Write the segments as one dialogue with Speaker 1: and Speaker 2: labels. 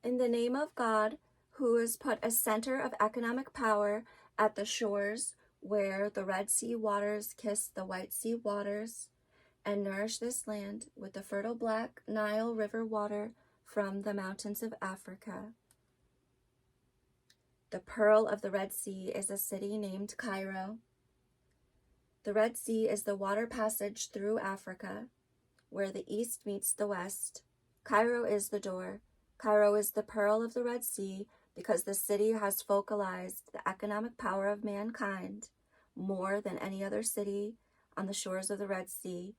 Speaker 1: In the name of God, who has put a center of economic power at the shores where the Red Sea waters kiss the White Sea waters, and nourish this land with the fertile Black Nile River water from the mountains of Africa. The pearl of the Red Sea is a city named Cairo. The Red Sea is the water passage through Africa, where the east meets the west. Cairo is the door. Cairo is the pearl of the Red Sea because the city has focalized the economic power of mankind more than any other city on the shores of the Red Sea.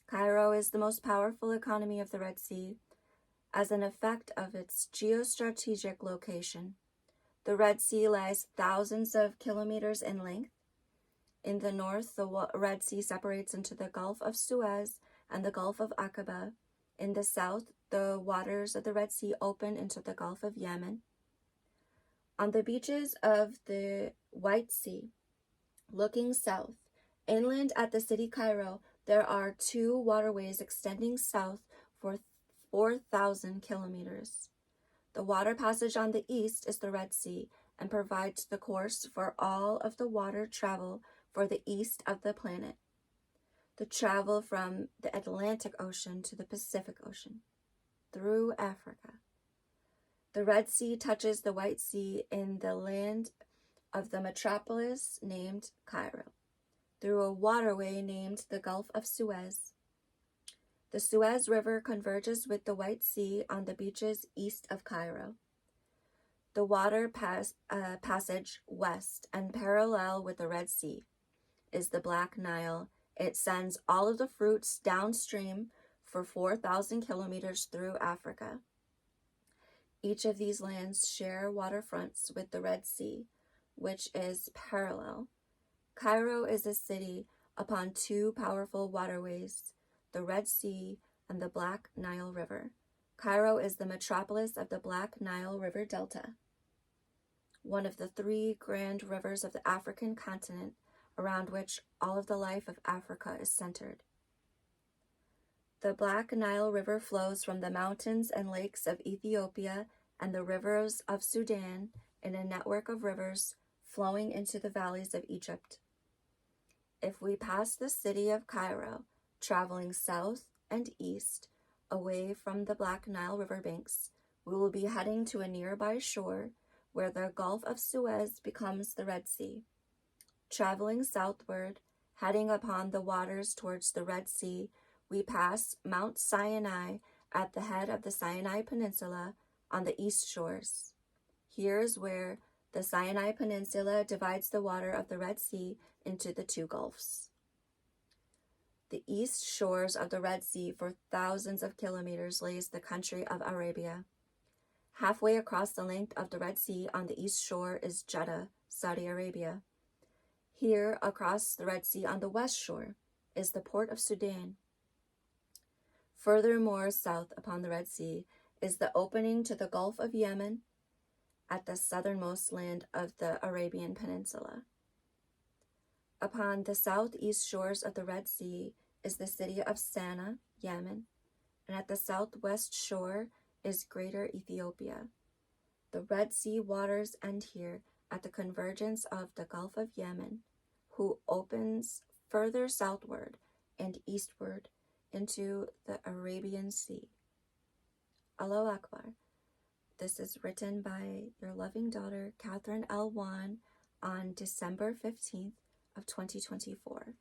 Speaker 1: Cairo is the most powerful economy of the Red Sea as an effect of its geostrategic location. The Red Sea lies thousands of kilometers in length. In the north, the Red Sea separates into the Gulf of Suez and the Gulf of Aqaba. In the south, the waters of the Red Sea open into the Gulf of Yemen. On the beaches of the White Sea, looking south, inland at the city Cairo, there are two waterways extending south for 4,000 kilometers. The water passage on the east is the Red Sea and provides the course for all of the water travel for the east of the planet. The travel from the Atlantic Ocean to the Pacific Ocean through Africa. The Red Sea touches the White Sea in the land of the metropolis named Cairo, through a waterway named the Gulf of Suez. The Suez River converges with the White Sea on the beaches east of Cairo. The water passage west and parallel with the Red Sea is the Black Nile. It sends all of the fruits downstream for 4,000 kilometers through Africa. Each of these lands share waterfronts with the Red Sea, which is parallel. Cairo is a city upon two powerful waterways, the Red Sea and the Black Nile River. Cairo is the metropolis of the Black Nile River Delta, one of the three grand rivers of the African continent around which all of the life of Africa is centered. The Black Nile River flows from the mountains and lakes of Ethiopia and the rivers of Sudan in a network of rivers flowing into the valleys of Egypt. If we pass the city of Cairo, traveling south and east away from the Black Nile River banks, we will be heading to a nearby shore where the Gulf of Suez becomes the Red Sea. Traveling southward, heading upon the waters towards the Red Sea, we pass Mount Sinai at the head of the Sinai Peninsula on the east shores. Here is where the Sinai Peninsula divides the water of the Red Sea into the two gulfs. The east shores of the Red Sea for thousands of kilometers lays the country of Arabia. Halfway across the length of the Red Sea on the east shore is Jeddah, Saudi Arabia. Here, across the Red Sea on the west shore, is the port of Sudan. Furthermore, south upon the Red Sea is the opening to the Gulf of Yemen at the southernmost land of the Arabian Peninsula. Upon the southeast shores of the Red Sea is the city of Sana'a, Yemen, and at the southwest shore is Greater Ethiopia. The Red Sea waters end here at the convergence of the Gulf of Yemen, who opens further southward and eastward into the Arabian Sea. Allahu Akbar. This is written by your loving daughter, Catherine L. Wan, on December 15th of 2024.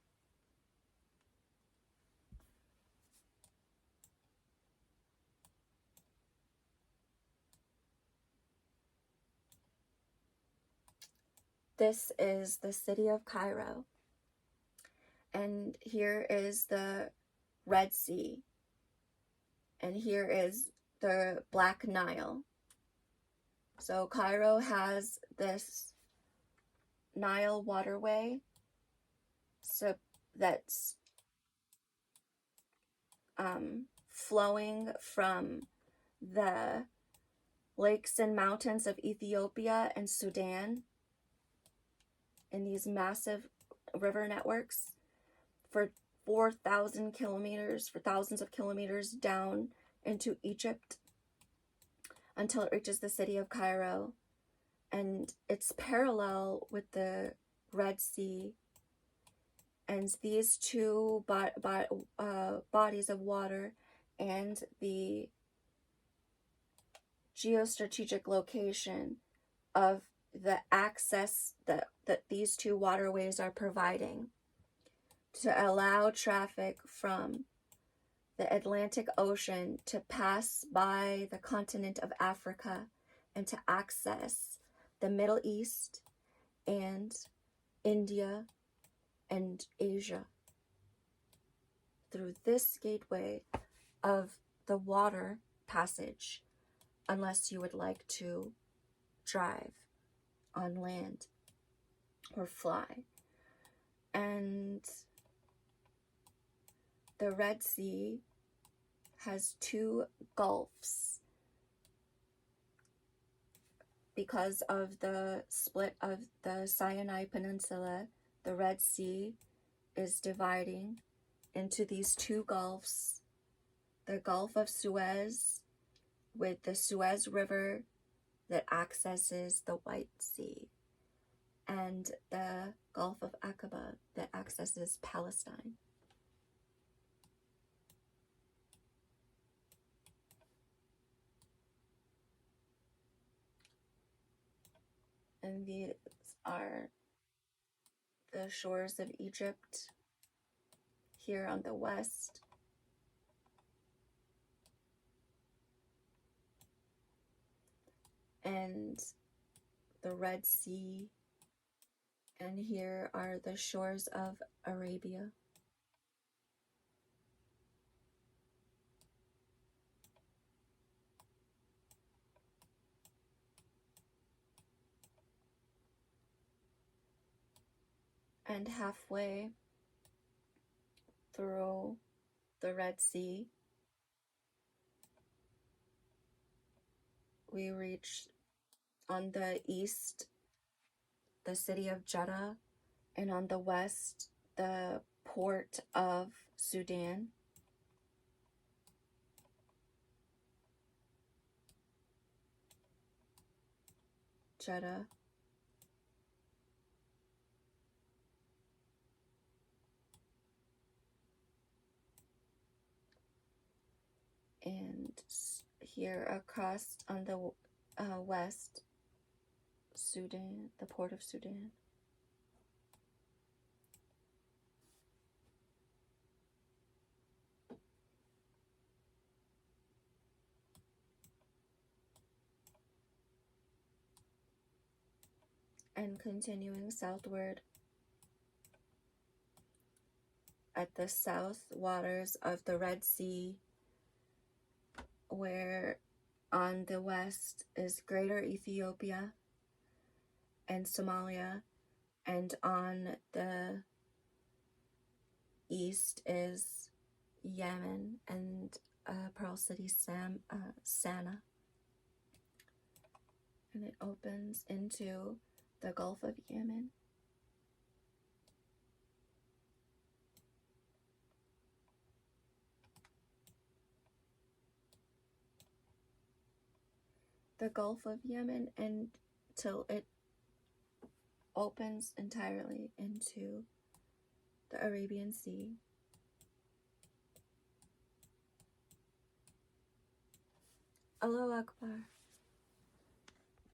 Speaker 1: This is the city of Cairo, and here is the Red Sea, and here is the Black Nile. So Cairo has this Nile waterway that's flowing from the lakes and mountains of Ethiopia and Sudan in these massive river networks for 4,000 kilometers, for thousands of kilometers down into Egypt. until it reaches the city of Cairo, and it's parallel with the Red Sea. And these two bodies of water and the geostrategic location of the access that these two waterways are providing to allow traffic from the Atlantic Ocean to pass by the continent of Africa and to access the Middle East and India and Asia through this gateway of the water passage, unless you would like to drive on land or fly. And the Red Sea has two gulfs because of the split of the Sinai Peninsula. The Red Sea is dividing into these two gulfs, the Gulf of Suez with the Suez River that accesses the White Sea, and the Gulf of Aqaba that accesses Palestine. And these are the shores of Egypt here on the west, and the Red Sea, and here are the shores of Arabia. And halfway through the Red Sea, we reach on the east the city of Jeddah, and on the west the port of Sudan. Jeddah. And here across on the west, Sudan, the port of Sudan. And continuing southward at the south waters of the Red Sea, where on the west is Greater Ethiopia and Somalia, and on the east is Yemen and Pearl City, Sana'a. And it opens into the Gulf of Yemen. The Gulf of Yemen until it opens entirely into the Arabian Sea. Allahu Akbar.